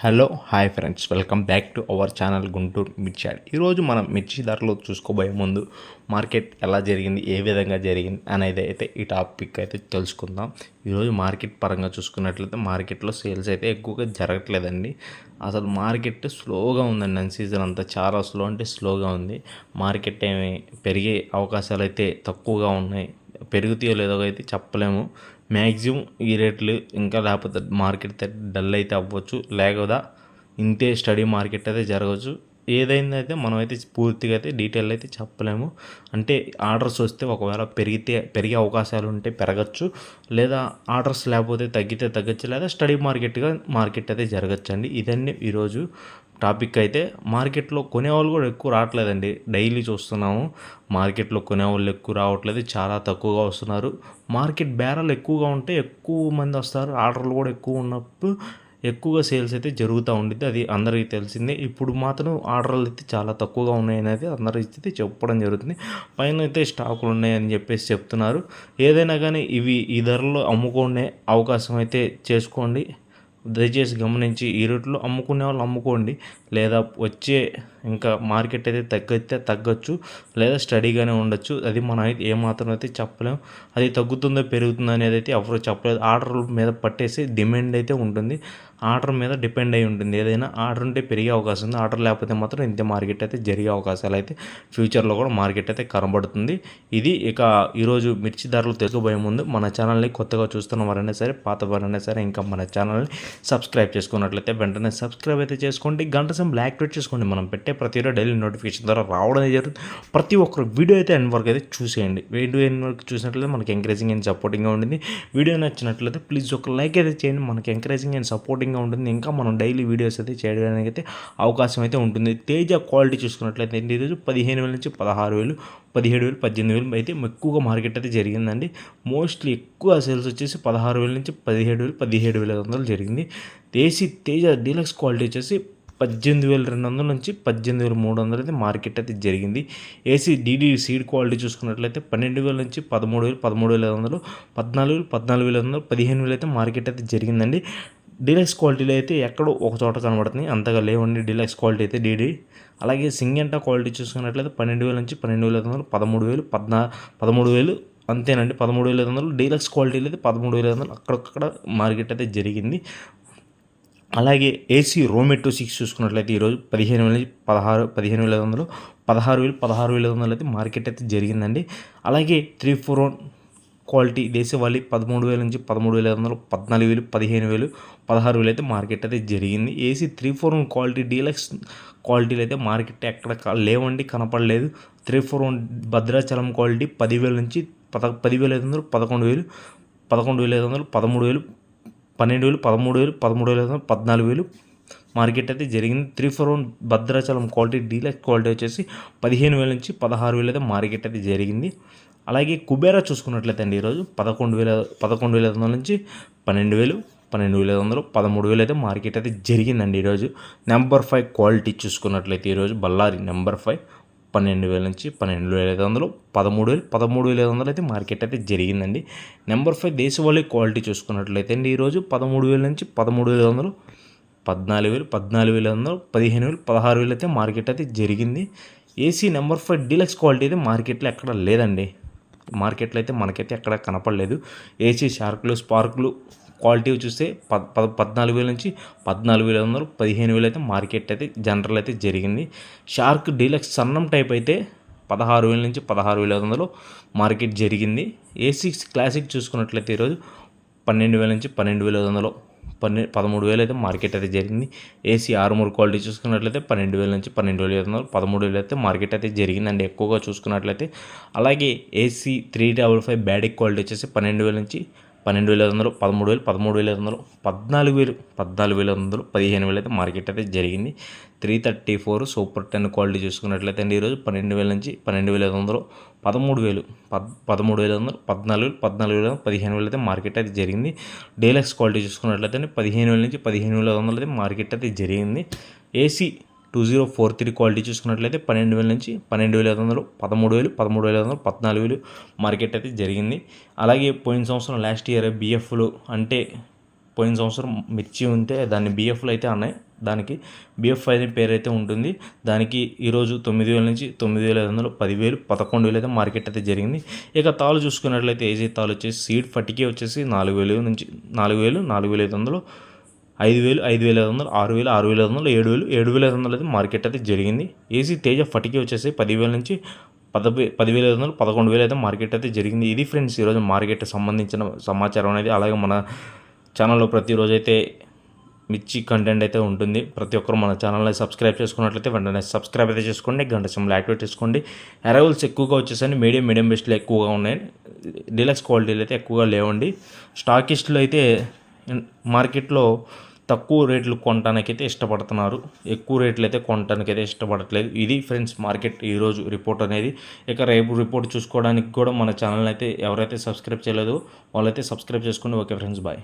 Hello hi friends, welcome back to our channel Guntur మిర్చి add. ఈరోజు మనం మిర్చి ధరలు చూసుకోబోయే ముందు మార్కెట్ ఎలా జరిగింది, ఏ విధంగా జరిగింది అనేది అయితే ఈ టాపిక్ అయితే తెలుసుకుందాం. ఈరోజు మార్కెట్ పరంగా చూసుకున్నట్లయితే మార్కెట్లో సేల్స్ అయితే ఎక్కువగా జరగట్లేదండి. అసలు మార్కెట్ స్లోగా ఉందండి. అన్ సీజన్ అంతా చాలా స్లోగా ఉంది. మార్కెట్ ఏమి పెరిగే అవకాశాలు అయితే తక్కువగా ఉన్నాయి. పెరుగుతాయో లేదో అయితే చెప్పలేము. మ్యాక్సిమం ఈ రేట్లు ఇంకా లేకపోతే మార్కెట్ డల్ అయితే అవ్వచ్చు, లేకపోతే ఇంతే స్టడీ మార్కెట్ అయితే జరగవచ్చు. ఏదైందైతే మనమైతే పూర్తిగా అయితే డీటెయిల్ అయితే చెప్పలేము. అంటే ఆర్డర్స్ వస్తే ఒకవేళ పెరిగే అవకాశాలు ఉంటే పెరగచ్చు, లేదా ఆర్డర్స్ లేకపోతే తగ్గితే తగ్గచ్చు, లేదా స్టడీ మార్కెట్ అయితే జరగచ్చు అండి. ఇదన్నీ ఈరోజు టాపిక్ అయితే. మార్కెట్లో కొనేవాళ్ళు కూడా ఎక్కువ రావట్లేదండి. డైలీ చూస్తున్నాము మార్కెట్లో కొనేవాళ్ళు ఎక్కువ రావట్లేదు, చాలా తక్కువగా వస్తున్నారు. మార్కెట్ బేరాలు ఎక్కువగా ఉంటే ఎక్కువ మంది వస్తారు. ఆర్డర్లు కూడా ఎక్కువ ఉన్నప్పుడు ఎక్కువగా సేల్స్ అయితే జరుగుతూ ఉండిద్ది. అది అందరికీ తెలిసిందే. ఇప్పుడు మాత్రం ఆర్డర్లు అయితే చాలా తక్కువగా ఉన్నాయనేది అందరికీ చెప్పడం జరుగుతుంది. పైన అయితే స్టాకులు ఉన్నాయని చెప్పేసి చెప్తున్నారు. ఏదైనా కానీ ఈ ధరలో అమ్ముకునే అవకాశం అయితే చేసుకోండి. దయచేసి గమనించి ఈ రేట్లో అమ్ముకునే వాళ్ళు అమ్ముకోండి, లేదా వచ్చే ఇంకా మార్కెట్ అయితే తగ్గచ్చు, లేదా స్టడీగానే ఉండొచ్చు. అది మనం అయితే ఏమాత్రం అయితే చెప్పలేము. అది తగ్గుతుందో పెరుగుతుందో అనేది అయితే ఎవరు చెప్పలేదు. ఆర్డర్ మీద పట్టేసి డిమాండ్ అయితే ఉంటుంది. ఆర్డర్ మీద డిపెండ్ అయి ఉంటుంది. ఏదైనా ఆర్డర్ ఉంటే పెరిగే అవకాశం ఉంది, ఆర్డర్ లేకపోతే మాత్రం ఇంతే మార్కెట్ అయితే జరిగే అవకాశాలు అయితే ఫ్యూచర్లో కూడా మార్కెట్ అయితే కనబడుతుంది. ఇది ఇక ఈరోజు మిర్చి ధరలు తెలుసుకోబోయే ముందు మన ఛానల్ని కొత్తగా చూస్తున్న వారైనా సరే, పాత వారైనా సరే, ఇంకా మన ఛానల్ని సబ్స్క్రైబ్ చేసుకున్నట్లయితే వెంటనే సబ్స్క్రైబ్ అయితే చేసుకోండి. గంట సింబల్ యాక్టివేట్ చేసుకోండి. మనం పెట్టే ప్రతిరోజు డైలీ నోటిఫికేషన్ ద్వారా రావడం జరుగుతుంది. ప్రతి ఒక్కరు వీడియో అయితే ఎండ్ వరకు అయితే చూసేయండి. వీడియో ఎండ్ వరకు చూసినట్లయితే మనకి ఎంకరేజింగ్ అండ్ సపోర్టింగ్గా ఉంటుంది. వీడియో నచ్చినట్లయితే ప్లీజ్ ఒక లైక్ అయితే చేయండి. మనకి ఎంకరేజింగ్ అండ్ సపోర్టింగ్గా ఉంటుంది. ఇంకా మనం డైలీ వీడియోస్ అయితే చేయడానికి అయితే అవకాశం అయితే ఉంటుంది. తేజ క్వాలిటీ చూసుకున్నట్లయితే ఈరోజు 15,000 నుంచి 16,000, 17,000, 18,000 అయితే ఎక్కువగా మార్కెట్ అయితే జరిగిందండి. మోస్ట్లీ ఎక్కువ సేల్స్ వచ్చేసి 16,000 నుంచి 17,000, 17,500 జరిగింది. దేశీ తేజ డీలక్స్ క్వాలిటీ వచ్చేసి 18,200 నుంచి 18,300 అయితే మార్కెట్ అయితే జరిగింది. ఏసీ డీడీ సీడ్ క్వాలిటీ చూసుకున్నట్లయితే 12,000 నుంచి 13,000, 13,500, 14,000, 14,500, 15,000 అయితే మార్కెట్ అయితే జరిగిందండి. డీలక్స్ క్వాలిటీలో అయితే ఎక్కడో ఒక చోట కనబడుతుంది, అంతగా లేవండి డీలక్స్ క్వాలిటీ అయితే డీడీ. అలాగే సింగెంటా క్వాలిటీ చూసుకున్నట్లయితే 12,000 నుంచి 12,500, 13,000, 13,000 అంతేనండి. 13,500 డీలక్స్ క్వాలిటీలో అయితే 13,500 అక్కడక్కడ మార్కెట్ అయితే జరిగింది. అలాగే ఏసీ రోమెటో 6 చూసుకున్నట్లయితే ఈరోజు 15,000 నుంచి 15,500, 16,000, 16,500 అయితే మార్కెట్ అయితే జరిగిందండి. అలాగే 341 క్వాలిటీ దేశవాళీ 13,000 నుంచి 13,500, 14,000, 15,000, 16,000 అయితే మార్కెట్ అయితే జరిగింది. ఏసీ 341 క్వాలిటీ డీలక్స్ క్వాలిటీలు అయితే మార్కెట్ ఎక్కడ లేవండి, కనపడలేదు. 341 భద్రాచలం క్వాలిటీ 10,000 నుంచి 10,500, 11,000, 11,500, 13,000, 12,000, 13,000, 13,500, 14,000 మార్కెట్ అయితే జరిగింది. 341 భద్రాచలం క్వాలిటీ డీలక్స్ క్వాలిటీ వచ్చేసి 15,000 నుంచి 16,000 అయితే మార్కెట్ అయితే జరిగింది. అలాగే కుబేరా చూసుకున్నట్లయితే అండి ఈరోజు 11,500 నుంచి 12,000, 12,500, 13,000 అయితే మార్కెట్ అయితే జరిగిందండి. ఈరోజు నెంబర్ 5 క్వాలిటీ చూసుకున్నట్లయితే ఈరోజు బళ్ళారి నెంబర్ 5 12,000 నుంచి 12,500, 13,000, 13,500 అయితే మార్కెట్ అయితే జరిగిందండి. నెంబర్ 5 దేశవాళీ క్వాలిటీ చూసుకున్నట్లయితే అండి ఈరోజు 13,000 నుంచి 13,500, 14,000, 14,500, 15,000, 16,000 అయితే మార్కెట్ అయితే జరిగింది. ఏసీ నెంబర్ 5 డీలక్స్ క్వాలిటీ అయితే మార్కెట్లో ఎక్కడ లేదండి. మార్కెట్లో అయితే మనకైతే ఎక్కడ కనపడలేదు. ఏసీ షార్క్లు స్పార్క్లు క్వాలిటీ చూస్తే 14,000 నుంచి 14,500, 15,000 అయితే మార్కెట్ అయితే జనరల్ అయితే జరిగింది. షార్క్ డీలక్స్ సన్నం టైప్ అయితే 16,000 నుంచి 16,500 మార్కెట్ జరిగింది. ఏసీ క్లాసిక్ చూసుకున్నట్లయితే ఈరోజు 12,000 నుంచి 12,500, 13,000 అయితే మార్కెట్ అయితే జరిగింది. ఏసీ ఆర్మూర్ క్వాలిటీ చూసుకున్నట్లయితే 12,000 నుంచి 12,500, 13,000 అయితే మార్కెట్ అయితే జరిగిందండి ఎక్కువగా చూసుకున్నట్లయితే. అలాగే ఏసీ 355 బ్యాడిక్ క్వాలిటీ వచ్చేసి 12,000 నుంచి 12,500, 13,000, 13,500, 14,000, 14,500, 15,000 అయితే మార్కెట్ అయితే జరిగింది. 334 సూపర్ 10 క్వాలిటీ చూసుకున్నట్లయితే అండి ఈరోజు 12,000 నుంచి 12,500, 13,000, 13,500, 14,000, 14,500, 15,000 అయితే మార్కెట్ అయితే జరిగింది. డీలక్స్ క్వాలిటీ చూసుకున్నట్లయితే 15,000 నుంచి 15,500 అయితే మార్కెట్ అయితే జరిగింది. ఏసీ 2043 క్వాలిటీ చూసుకున్నట్లయితే 12,000 నుంచి 12,500, 13,000, 13,500, 14,000 మార్కెట్ అయితే జరిగింది. అలాగే పోయిన సంవత్సరం లాస్ట్ ఇయర్ బిఎఫ్లు అంటే పోయిన సంవత్సరం మిర్చి ఉంటే దాన్ని బిఎఫ్లో అయితే అన్నాయి, దానికి బిఎఫ్ అనే పేరు అయితే ఉంటుంది. దానికి ఈరోజు 9,000 నుంచి 9,500, 10,000, 11,000 అయితే మార్కెట్ అయితే జరిగింది. ఇక తాలు చూసుకున్నట్లయితే ఏజీ తాలు వచ్చేసి సీడ్ ఫటికే వచ్చేసి 4,000 నుంచి 4,000, 4,500, 5,000, 5,500, 6,000, 6,500, 7,000, 7,500 అయితే మార్కెట్ అయితే జరిగింది. ఏసీ తేజ ఫటికే వచ్చేసి 10,000 నుంచి 10,500, 11,000 అయితే మార్కెట్ అయితే జరిగింది. ఇది ఫ్రెండ్స్ ఈరోజు మార్కెట్ సంబంధించిన సమాచారం అనేది. అలాగే మన ఛానల్లో ప్రతిరోజు అయితే మిర్చి కంటెంట్ అయితే ఉంటుంది. ప్రతి ఒక్కరు మన ఛానల్ని సబ్స్క్రైబ్ చేసుకున్నట్లయితే వెంటనే సబ్స్క్రైబ్ అయితే చేసుకోండి, గంట సింబల్ యాక్టివేట్ చేసుకోండి. అరైవల్స్ ఎక్కువగా వచ్చేసరికి మీడియం బెస్ట్లు ఎక్కువగా ఉన్నాయి, డీలక్స్ క్వాలిటీలు అయితే ఎక్కువగా లేవండి. స్టాకిస్టులు అయితే మార్కెట్లో తక్కువ రేట్లు కొనడానికైతే ఇష్టపడుతున్నారు, ఎక్కువ రేట్లు అయితే కొనడానికైతే ఇష్టపడట్లేదు. ఇది ఫ్రెండ్స్ మార్కెట్ ఈరోజు రిపోర్ట్ అనేది. ఇక రేపు రిపోర్ట్ చూసుకోవడానికి కూడా మన ఛానల్ అయితే ఎవరైతే సబ్స్క్రైబ్ చేయలేదో వాళ్ళైతే సబ్స్క్రైబ్ చేసుకోండి. Okay friends, bye.